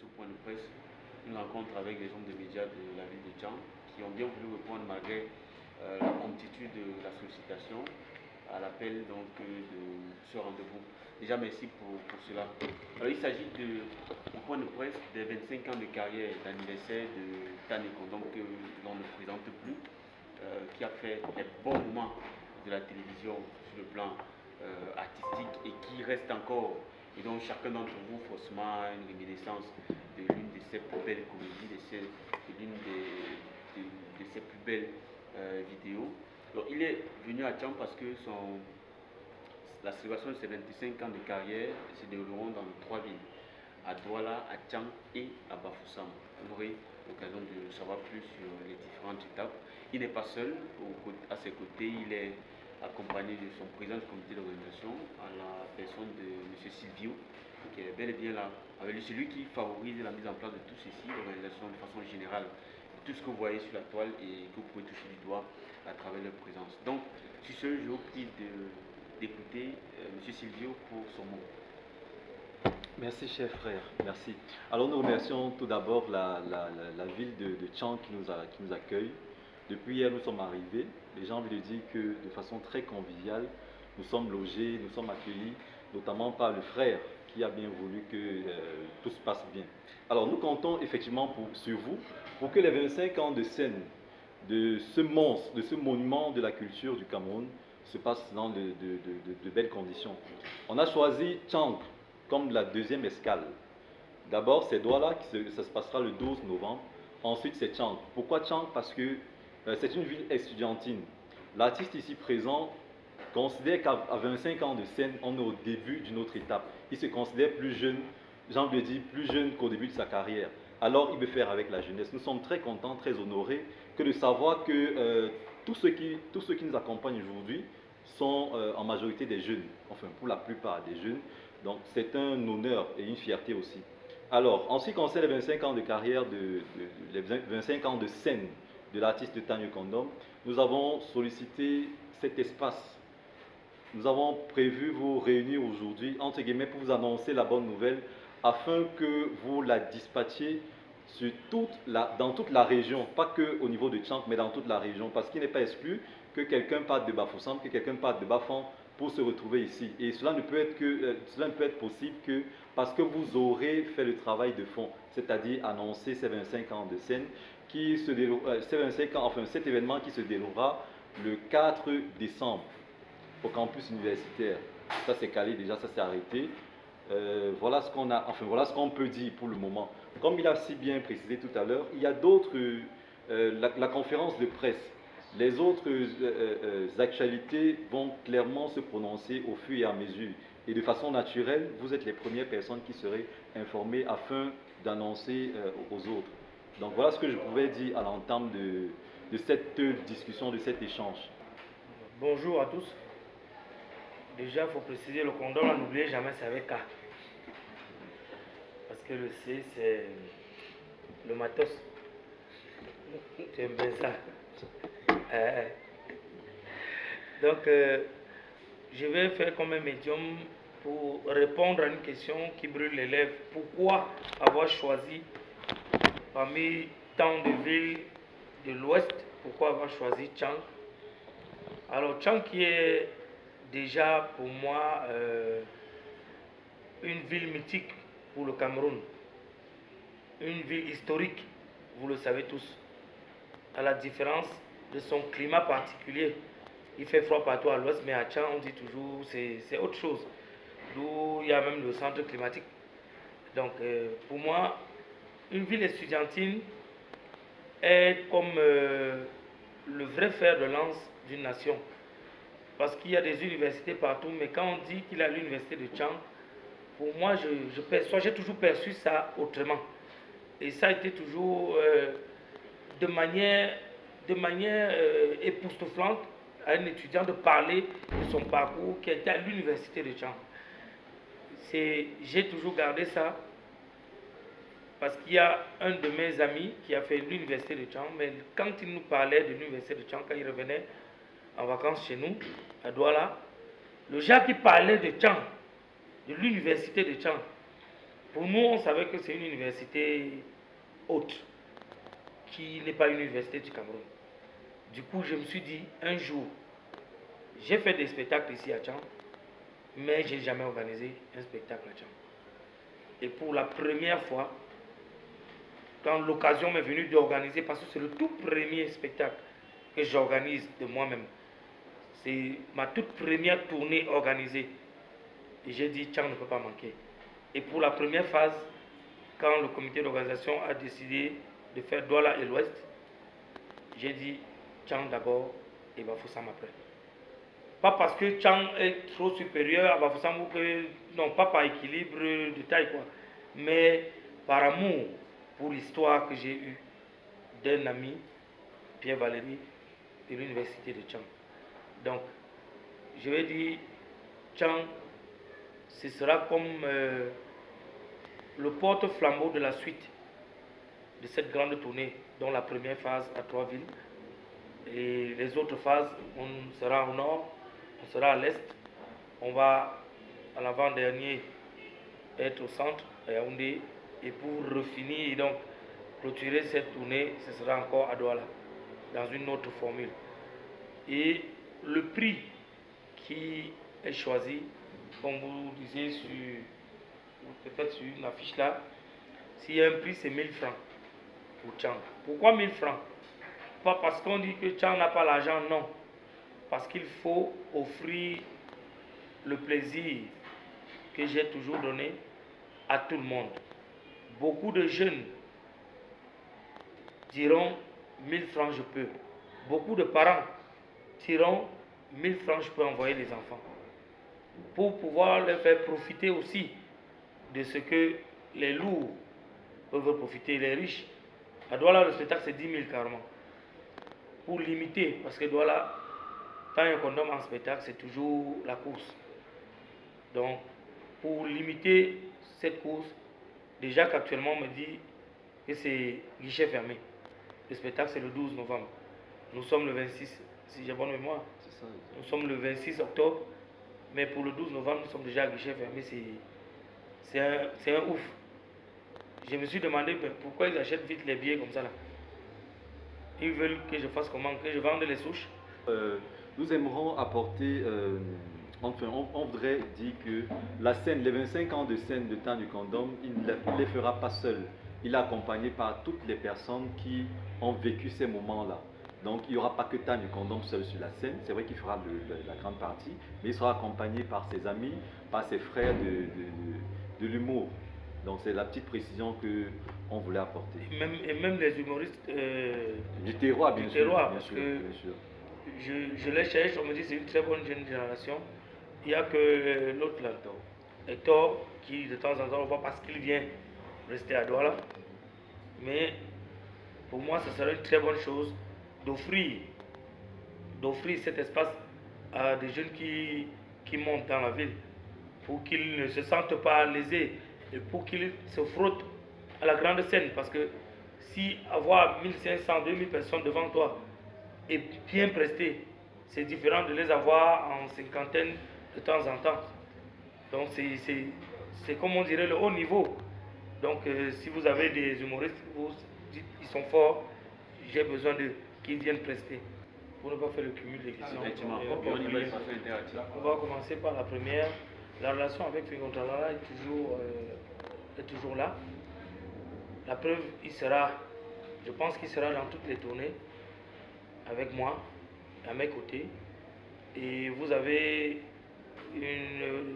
ce point de presse, une rencontre avec les hommes des médias de la ville de Tchang qui ont bien voulu répondre malgré la promptitude de la sollicitation à l'appel donc de ce rendez-vous. Déjà merci pour cela. Alors il s'agit du point de presse des 25 ans de carrière d'anniversaire de Tane Kondom que l'on ne présente plus, qui a fait des bons moments de la télévision sur le plan artistique et qui reste encore, et donc chacun d'entre vous forcément a une réminiscence de l'une de ses plus belles comédies, de l'une de ses plus belles vidéos. Donc il est venu à Tchang parce que la célébration de ses 25 ans de carrière se dérouleront dans 3 villes, à Douala, à Tchang et à Bafoussam. Vous aurez l'occasion de savoir plus sur les différentes étapes. Il n'est pas seul, à ses côtés, il est accompagné de son président du comité d'organisation, à la personne de M. Silvio, qui est bel et bien là, avec lui, celui qui favorise la mise en place de tout ceci, l'organisation de façon générale, tout ce que vous voyez sur la toile et que vous pouvez toucher du doigt à travers leur présence. Donc, sur ce, je vous prie d'écouter M. Silvio pour son mot. Merci, cher frère, merci. Alors, nous remercions tout d'abord la ville de Tchang qui nous accueille. Depuis hier, nous sommes arrivés. Les gens veulent dire que de façon très conviviale, nous sommes logés, nous sommes accueillis, notamment par le frère qui a bien voulu que tout se passe bien. Alors, nous comptons effectivement sur vous pour que les 25 ans de scène de ce monstre, de ce monument de la culture du Cameroun se passent dans de belles conditions. On a choisi Tchang comme la deuxième escale. D'abord, c'est Douala, ça se passera le 12 novembre. Ensuite, c'est Tchang. Pourquoi Tchang? Parce que c'est une ville estudiantine. L'artiste ici présent considère qu'à 25 ans de scène, on est au début d'une autre étape. Il se considère plus jeune, j'ai envie de dire plus jeune qu'au début de sa carrière. Alors, il veut faire avec la jeunesse. Nous sommes très contents, très honorés que de savoir que tous ceux qui nous accompagnent aujourd'hui sont en majorité des jeunes, enfin pour la plupart des jeunes. Donc, c'est un honneur et une fierté aussi. Alors, en ce qui concerne les 25 ans de carrière, les 25 ans de scène de l'artiste Tane Kondom, nous avons sollicité cet espace. Nous avons prévu vous réunir aujourd'hui, entre guillemets, pour vous annoncer la bonne nouvelle, afin que vous la dispatchiez dans toute la région, pas que au niveau de Tchang, mais dans toute la région, parce qu'il n'est pas exclu que quelqu'un parte de Bafoussam, que quelqu'un parte de Bafang pour se retrouver ici. Et cela ne peut être possible que parce que vous aurez fait le travail de fond, c'est-à-dire annoncer ces 25 ans de scène cet événement qui se déroulera le 4 décembre au campus universitaire. Ça c'est calé déjà, ça c'est arrêté. Voilà ce qu'on peut dire pour le moment. Comme il a si bien précisé tout à l'heure, il y a d'autres, la conférence de presse, les autres actualités vont clairement se prononcer au fur et à mesure. Et de façon naturelle, vous êtes les premières personnes qui seraient informées afin d'annoncer aux autres. Donc voilà ce que je pouvais dire à l'entame de cette discussion, de cet échange. Bonjour à tous. Déjà, il faut préciser le condom, n'oubliez jamais, c'est avec K. Parce que le C, c'est le matos. J'aime bien ça. Donc, je vais faire comme un médium pour répondre à une question qui brûle les lèvres. Pourquoi avoir choisi, parmi tant de villes de l'Ouest, pourquoi avoir choisi Tchang? Alors, Tchang qui est déjà pour moi une ville mythique pour le Cameroun, une ville historique, vous le savez tous, à la différence de son climat particulier. Il fait froid partout à l'ouest, mais à Tchang, on dit toujours c'est autre chose, d'où il y a même le centre climatique. Donc pour moi, une ville estudiantine est comme le vrai fer de lance d'une nation. Parce qu'il y a des universités partout, mais quand on dit qu'il a l'université de Tchang, pour moi, j'ai toujours perçu ça autrement. Et ça a été toujours de manière époustouflante à un étudiant de parler de son parcours qui était à l'université de Tchang. J'ai toujours gardé ça parce qu'il y a un de mes amis qui a fait l'université de Tchang, mais quand il nous parlait de l'université de Tchang, quand il revenait en vacances chez nous, à Douala, le gars qui parlait de Tchang, de l'université de Tchang, Pour nous, on savait que c'est une université haute, qui n'est pas une université du Cameroun. Du coup, je me suis dit, un jour, j'ai fait des spectacles ici à Tchang, mais je n'ai jamais organisé un spectacle à Tchang. Et pour la première fois, quand l'occasion m'est venue d'organiser, parce que c'est le tout premier spectacle que j'organise de moi-même, c'est ma toute première tournée organisée. Et j'ai dit, Tchang ne peut pas manquer. Et pour la première phase, quand le comité d'organisation a décidé de faire Douala et l'Ouest, j'ai dit Tchang d'abord et Bafoussam après. Pas parce que Tchang est trop supérieur à Bafoussam ou que, non, pas par équilibre de taille, quoi, mais par amour pour l'histoire que j'ai eue d'un ami, Pierre Valéry, de l'université de Tchang. Donc, je vais dire, Tchang, ce sera comme le porte-flambeau de la suite de cette grande tournée, dont la première phase à 3 villes. Et les autres phases, on sera au nord, on sera à l'est, on va à l'avant-dernier être au centre, à Yaoundé, et pour refinir et donc clôturer cette tournée, ce sera encore à Douala, dans une autre formule. Et le prix qui est choisi, comme vous disiez peut-être sur une affiche là, s'il y a un prix, c'est 1000 francs pour Tchang. Pourquoi 1000 francs? Pas parce qu'on dit que Tchang n'a pas l'argent, non. Parce qu'il faut offrir le plaisir que j'ai toujours donné à tout le monde. Beaucoup de jeunes diront 1000 francs je peux. Beaucoup de parents diront 1000 francs je peux envoyer les enfants. Pour pouvoir leur faire profiter aussi de ce que les lourds peuvent profiter, les riches. À Douala, le spectacle c'est 10 000 carrément. Pour limiter, parce que Douala, quand il y a un condom en spectacle, c'est toujours la course. Donc, pour limiter cette course, déjà qu'actuellement on me dit que c'est guichet fermé. Le spectacle c'est le 12 novembre. Nous sommes le 26, si j'ai bonne mémoire. C'est ça. Nous sommes le 26 octobre, mais pour le 12 novembre, nous sommes déjà à guichet fermé. C'est un ouf. Je me suis demandé pourquoi ils achètent vite les billets comme ça là. Ils veulent que je fasse comment? Que je vende les souches? Nous aimerons apporter, enfin, on voudrait dire que la scène, les 25 ans de scène de Temps du Condom, il ne les fera pas seul. Il est accompagné par toutes les personnes qui ont vécu ces moments-là. Donc, il n'y aura pas que Temps du Condom seul sur la scène. C'est vrai qu'il fera la grande partie, mais il sera accompagné par ses amis, par ses frères de l'humour. Donc, c'est la petite précision qu'on voulait apporter. Et même les humoristes du terroir, bien sûr. Terroir, parce que je les cherche, on me dit c'est une très bonne jeune génération. Il n'y a que l'autre là, Hector, qui de temps en temps on voit parce qu'il vient rester à Douala. Mais pour moi, ce serait une très bonne chose d'offrir cet espace à des jeunes qui montent dans la ville pour qu'ils ne se sentent pas lésés et pour qu'ils se frottent à la grande scène. Parce que si avoir 1500, 2000 personnes devant toi et bien presté, c'est différent de les avoir en cinquantaine de temps en temps. Donc c'est comme on dirait le haut niveau. Donc si vous avez des humoristes, vous dites ils sont forts, j'ai besoin de qu'ils viennent prester. Pour ne pas faire le cumul des questions. On va commencer par la première. La relation avec Fingontralala est toujours là. La preuve, je pense qu'il sera dans toutes les tournées avec moi, à mes côtés. Et vous avez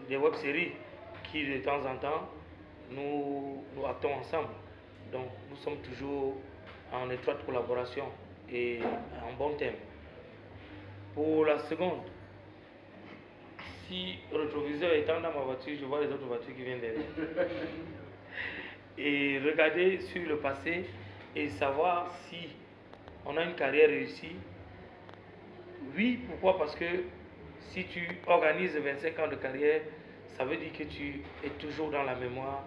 des web-séries qui, de temps en temps, nous actons ensemble. Donc, nous sommes toujours en étroite collaboration et en bon terme. Pour la seconde, si le rétroviseur étant dans ma voiture, je vois les autres voitures qui viennent derrière. Et regarder sur le passé et savoir si on a une carrière réussie. Oui, pourquoi? Parce que si tu organises 25 ans de carrière, ça veut dire que tu es toujours dans la mémoire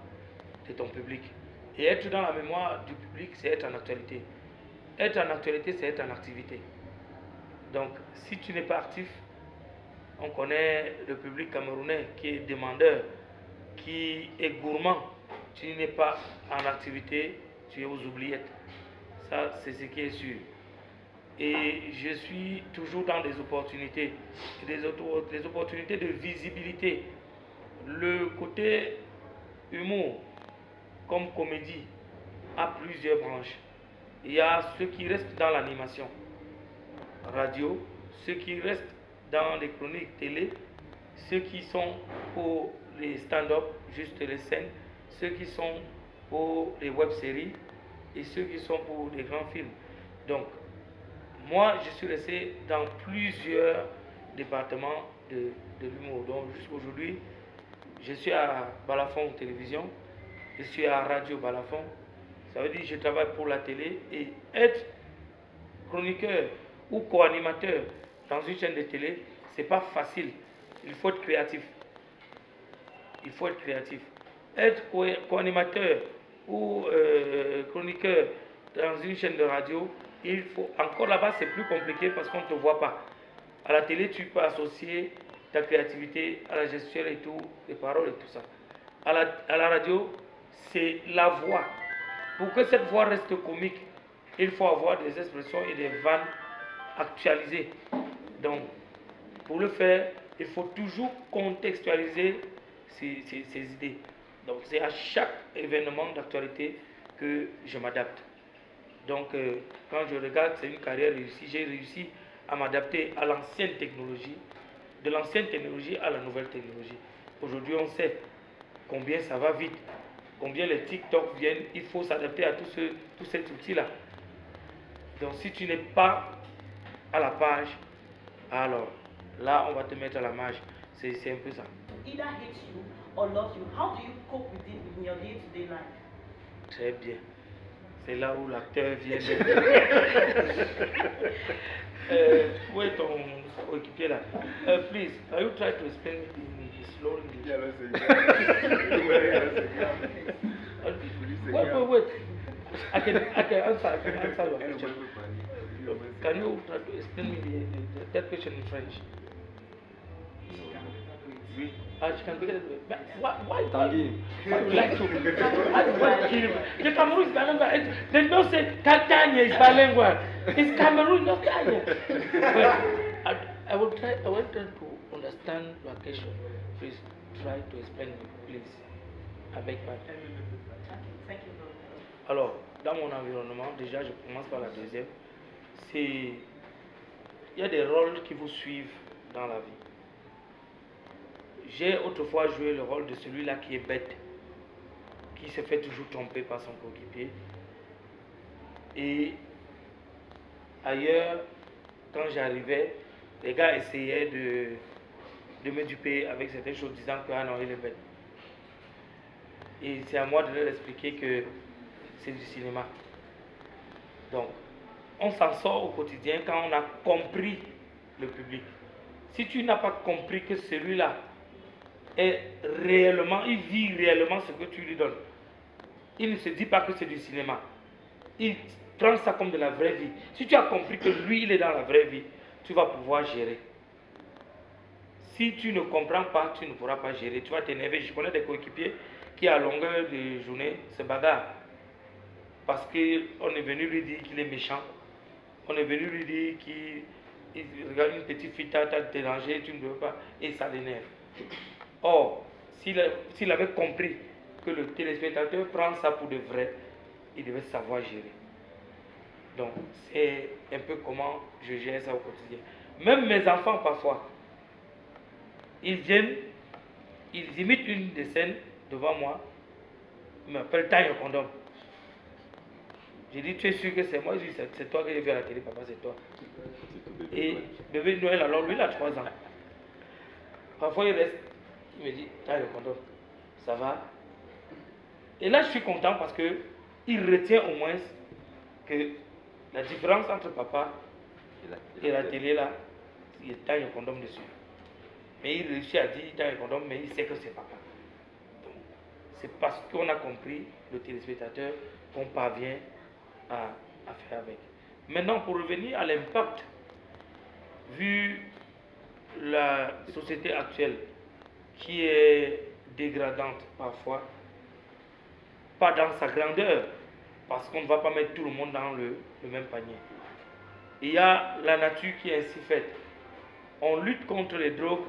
de ton public. Et être dans la mémoire du public, c'est être en actualité. Être en actualité, c'est être en activité. Donc, si tu n'es pas actif, on connaît le public camerounais qui est demandeur, qui est gourmand tu n'es pas en activité, tu es aux oubliettes. Ça, c'est ce qui est sûr. Et je suis toujours dans des opportunités, des opportunités de visibilité. Le côté humour, comme comédie, a plusieurs branches. Il y a ceux qui restent dans l'animation, radio, ceux qui restent dans les chroniques télé, ceux qui sont pour les stand-up, juste les scènes, ceux qui sont pour les web-séries et ceux qui sont pour les grands films. Donc, moi, je suis resté dans plusieurs départements de l'humour. Donc, jusqu'aujourd'hui, je suis à Balafon Télévision, je suis à Radio Balafon. Ça veut dire que je travaille pour la télé et être chroniqueur ou co-animateur dans une chaîne de télé, c'est pas facile. Il faut être créatif. Il faut être créatif. Être co-animateur ou chroniqueur dans une chaîne de radio, il faut encore là-bas c'est plus compliqué parce qu'on ne te voit pas. À la télé, tu peux associer ta créativité à la gestuelle et tout, les paroles et tout ça. À la radio, c'est la voix. Pour que cette voix reste comique, il faut avoir des expressions et des vannes actualisées. Donc, pour le faire, il faut toujours contextualiser ces idées. Donc, c'est à chaque événement d'actualité que je m'adapte. Donc, quand je regarde, c'est une carrière réussie. J'ai réussi à m'adapter à l'ancienne technologie, de l'ancienne technologie à la nouvelle technologie. Aujourd'hui, on sait combien ça va vite, combien les TikTok viennent. Il faut s'adapter à tous ces outils-là. Donc, si tu n'es pas à la page, alors là, on va te mettre à la marge. C'est un peu ça. Either hate you or love you. How do you cope with it in your day-to-day life? Très bien. C'est là où l'acteur vient de... Où est ton coéquipier là? Please, can you try to explain it in slow English? Wait. I can answer your question. Can you try to explain me that question in French? Oui. Ah, je can be why you like to the Cameroon is bilingual. They don't say Tanya is bilingual. It's Cameroon, not Tanya. I want to understand your question. Please try to explain me, please. I beg pardon. Thank you. Alors, dans mon environnement, déjà je commence par la deuxième. Il y a des rôles qui vous suivent dans la vie. J'ai autrefois joué le rôle de celui-là qui est bête, qui se fait toujours tromper par son coéquipier. Et ailleurs, quand j'arrivais, les gars essayaient de me duper avec certaines choses, disant que ah non, il est bête. Et c'est à moi de leur expliquer que c'est du cinéma. Donc, on s'en sort au quotidien quand on a compris le public. Si tu n'as pas compris que celui-là est réellement, il vit réellement ce que tu lui donnes, il ne se dit pas que c'est du cinéma. Il prend ça comme de la vraie vie. Si tu as compris que lui, il est dans la vraie vie, tu vas pouvoir gérer. Si tu ne comprends pas, tu ne pourras pas gérer. Tu vas t'énerver. Je connais des coéquipiers qui, à longueur de journée, se bagarrent. Parce qu'on est venu lui dire qu'il est méchant. On est venu lui dire qu'il regarde une petite fille, t'a dérangé, tu ne veux pas. Et ça l'énerve. Or, s'il avait compris que le téléspectateur prend ça pour de vrai, il devait savoir gérer. Donc, c'est un peu comment je gère ça au quotidien. Même mes enfants, parfois, ils viennent, ils imitent une des scènes devant moi, ils m'appellent Taille Condom. J'ai dit, tu es sûr que c'est moi? Je dis, c'est toi que j'ai vu à la télé, papa, c'est toi. Et bébé Noël, alors lui, il a 3 ans. Parfois, il reste, il me dit, Taille Condom, ça va? Et là, je suis content parce qu'il retient au moins que la différence entre papa et la télé, là, il y a Taille Condom dessus. Mais il réussit à dire Taille Condom, mais il sait que c'est papa. C'est parce qu'on a compris, le téléspectateur, qu'on parvient à faire avec. Maintenant, pour revenir à l'impact, vu la société actuelle, qui est dégradante parfois, pas dans sa grandeur, parce qu'on ne va pas mettre tout le monde dans le même panier. Il y a la nature qui est ainsi faite. On lutte contre les drogues,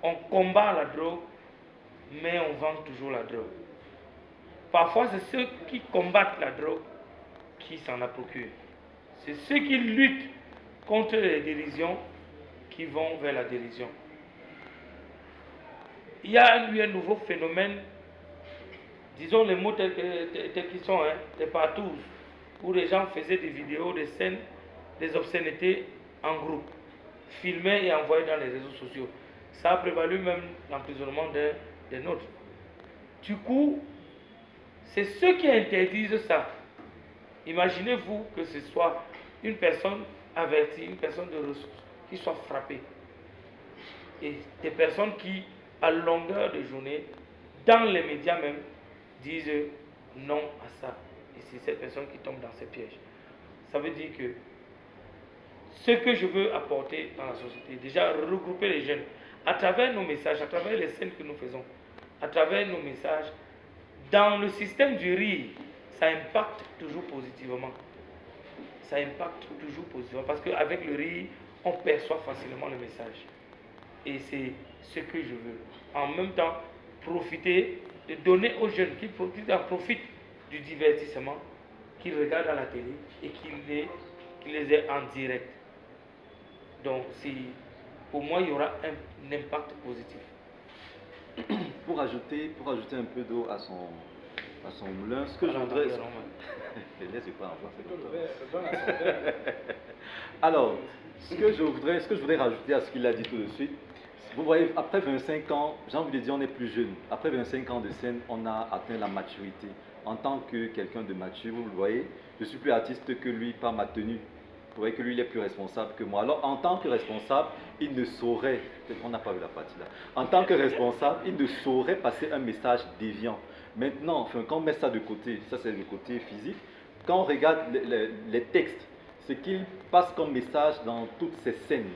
on combat la drogue, mais on vend toujours la drogue. Parfois, c'est ceux qui combattent la drogue qui s'en procurent. C'est ceux qui luttent contre les dérisions qui vont vers la dérision. Il y a un nouveau phénomène, disons les mots tels qu'ils sont, hein, les partous, où les gens faisaient des vidéos, des scènes, des obscénités en groupe, filmées et envoyées dans les réseaux sociaux. Ça a prévalu même l'emprisonnement des nôtres. Du coup, c'est ceux qui interdisent ça. Imaginez-vous que ce soit une personne avertie, une personne de ressources, qui soit frappée. Et des personnes qui, à longueur de journée, dans les médias même, disent non à ça. Et c'est ces personnes qui tombent dans ces pièges. Ça veut dire que ce que je veux apporter dans la société, déjà regrouper les jeunes, à travers nos messages, à travers les scènes que nous faisons, à travers nos messages, dans le système du rire, ça impacte toujours positivement. Ça impacte toujours positivement parce qu'avec le rire, on perçoit facilement le message. Et c'est ce que je veux. En même temps, profiter de donner aux jeunes qui en profitent du divertissement, qu'ils regardent à la télé et qu'ils les aient en direct. Donc, pour moi, il y aura un impact positif. Pour ajouter un peu d'eau à son moulin, ce que je voudrais... Alors, ce que je voudrais rajouter à ce qu'il a dit tout de suite, vous voyez, après 25 ans, j'ai envie de dire, on est plus jeune. Après 25 ans de scène, on a atteint la maturité. En tant que quelqu'un de mature, vous le voyez, je suis plus artiste que lui par ma tenue. Vous voyez que lui, il est plus responsable que moi. Alors, en tant que responsable, il ne saurait, on n'a pas vu la partie là, en tant que responsable, il ne saurait passer un message déviant. Maintenant, quand on met ça de côté, ça c'est le côté physique, quand on regarde les textes, ce qu'il passe comme message dans toutes ces scènes,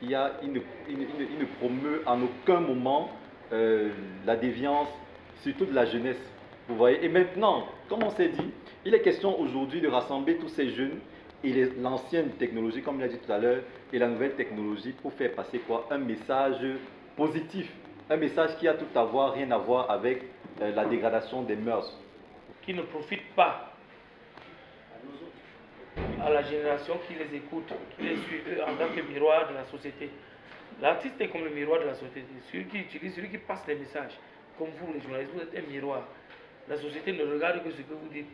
il ne promeut en aucun moment la déviance, surtout de la jeunesse. Vous voyez. Et maintenant, comme on s'est dit, il est question aujourd'hui de rassembler tous ces jeunes et l'ancienne technologie, comme il a dit tout à l'heure, et la nouvelle technologie pour faire passer quoi? Un message positif, un message qui a tout à voir, rien à voir avec la dégradation des mœurs. Qui ne profitent pas à la génération qui les écoute, qui les suit eux, en tant que miroir de la société. L'artiste est comme le miroir de la société, celui qui utilise, celui qui passe les messages. Comme vous, les journalistes, vous êtes un miroir. La société ne regarde que ce que vous dites,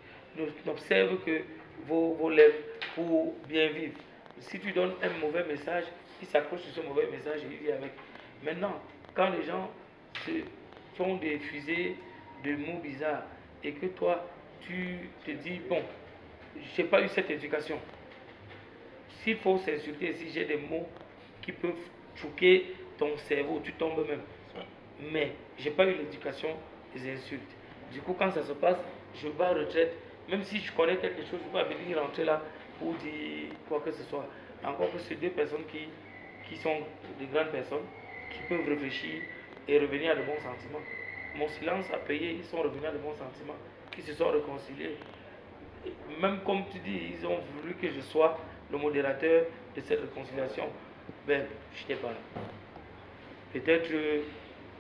n'observe que vos lèvres pour bien vivre. Si tu donnes un mauvais message, il s'accroche sur ce mauvais message et il vit avec. Maintenant, quand les gens font des fusées de mots bizarres et que toi, tu te dis, bon, je n'ai pas eu cette éducation. S'il faut s'insulter, si j'ai des mots qui peuvent choquer ton cerveau, tu tombes même. Mais je n'ai pas eu l'éducation des insultes. Du coup, quand ça se passe, je vais à retraite. Même si je connais quelque chose, je ne peux pas venir rentrer là pour dire quoi que ce soit. Encore que c'est deux personnes qui sont des grandes personnes, qui peuvent réfléchir et revenir à de bons sentiments. Mon silence a payé, ils sont revenus à de bons sentiments, qui se sont réconciliés. Et même comme tu dis, ils ont voulu que je sois le modérateur de cette réconciliation. Ben, je n'étais pas là. Peut-être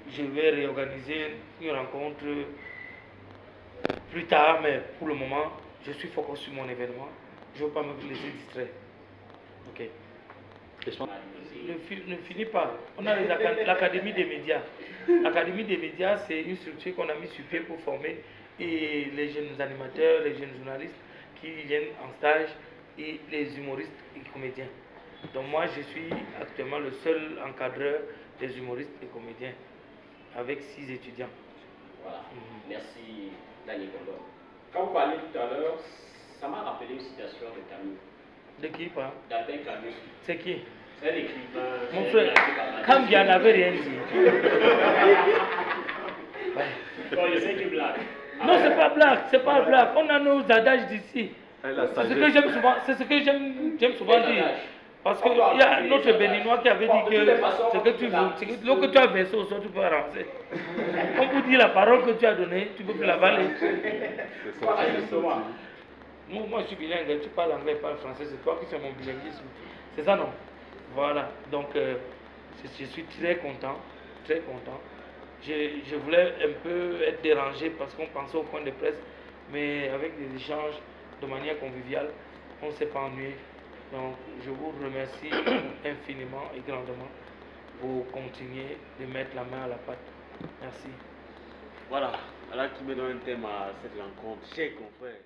je vais réorganiser une rencontre plus tard, mais pour le moment, je suis focus sur mon événement. Je ne veux pas me laisser distraire. Ok. Ne finit pas. On a l'Académie des médias. L'Académie des médias, c'est une structure qu'on a mis sur pied pour former et les jeunes animateurs, les jeunes journalistes qui viennent en stage et les humoristes et comédiens. Donc moi, je suis actuellement le seul encadreur des humoristes et comédiens avec 6 étudiants. Voilà. Merci, Daniel Gondor. Quand vous parlez tout à l'heure, ça m'a rappelé une citation de Camus. De qui, pas? D'Albert Camus. C'est qui? C'est l'écrivain. Mon frère, Camus n'avait rien dit. Bon, je sais qu'il blague. Non, c'est pas blague, c'est pas blague. On a nos adages d'ici. C'est ce que j'aime souvent dire. Parce qu'il y a un autre béninois qui avait dit que ce que tu veux, l'eau que tu as versé au sol, tu peux arranger. On vous dit la parole que tu as donnée, tu peux plus l'avaler. Moi, je suis bilingue, tu parles anglais, tu parles français, c'est toi qui fais mon bilinguisme. C'est ça, non? Voilà, donc je suis très content, très content. Je voulais un peu être dérangé parce qu'on pensait au point de presse, mais avec des échanges de manière conviviale, on ne s'est pas ennuyé. Donc, je vous remercie infiniment et grandement pour continuer de mettre la main à la pâte. Merci. Voilà, alors qui me donne un thème à cette rencontre, chers confrères.